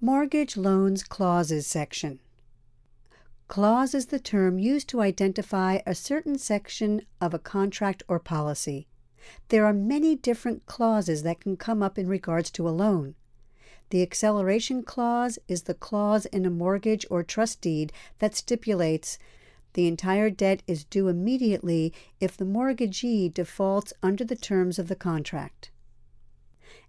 Mortgage Loans Clauses section. Clause is the term used to identify a certain section of a contract or policy. There are many different clauses that can come up in regards to a loan. The acceleration clause is the clause in a mortgage or trust deed that stipulates the entire debt is due immediately if the mortgagee defaults under the terms of the contract.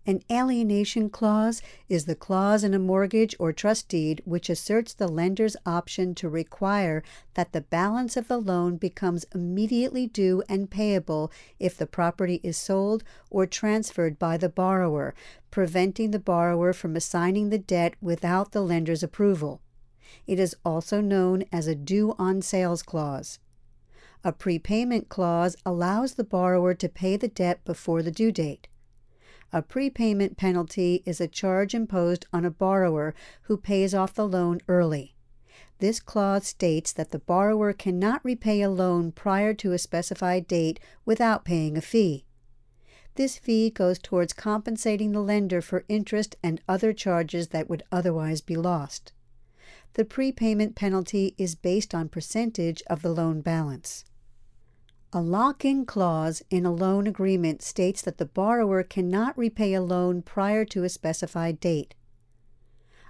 An alienation clause is the clause in a mortgage or trust deed which asserts the lender's option to require that the balance of the loan becomes immediately due and payable if the property is sold or transferred by the borrower, preventing the borrower from assigning the debt without the lender's approval. It is also known as a due on sales clause. A prepayment clause allows the borrower to pay the debt before the due date. A prepayment penalty is a charge imposed on a borrower who pays off the loan early. This clause states that the borrower cannot repay a loan prior to a specified date without paying a fee. This fee goes towards compensating the lender for interest and other charges that would otherwise be lost. The prepayment penalty is based on percentage of the loan balance. A lock-in clause in a loan agreement states that the borrower cannot repay a loan prior to a specified date.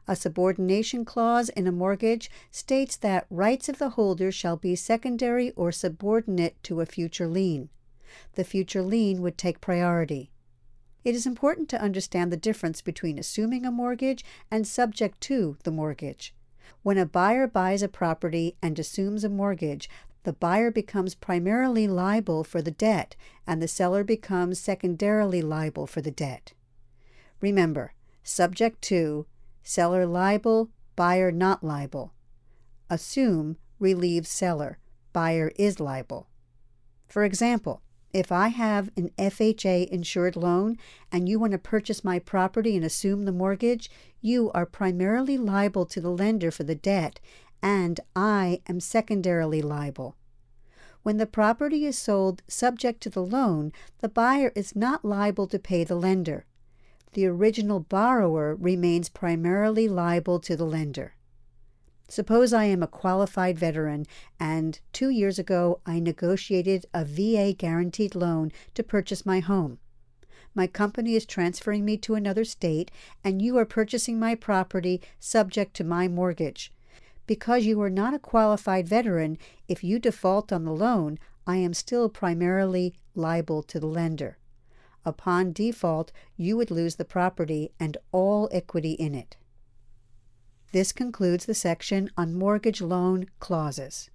A subordination clause in a mortgage states that rights of the holder shall be secondary or subordinate to a future lien. The future lien would take priority. It is important to understand the difference between assuming a mortgage and subject to the mortgage. When a buyer buys a property and assumes a mortgage, the buyer becomes primarily liable for the debt, and the seller becomes secondarily liable for the debt. Remember, subject to, seller liable, buyer not liable. Assume relieves seller, buyer is liable. For example, if I have an FHA insured loan and you want to purchase my property and assume the mortgage, you are primarily liable to the lender for the debt, and I am secondarily liable. When the property is sold subject to the loan, the buyer is not liable to pay the lender. The original borrower remains primarily liable to the lender. Suppose I am a qualified veteran and 2 years ago I negotiated a VA guaranteed loan to purchase my home. My company is transferring me to another state and you are purchasing my property subject to my mortgage. Because you are not a qualified veteran, if you default on the loan, I am still primarily liable to the lender. Upon default, you would lose the property and all equity in it. This concludes the section on mortgage loan clauses.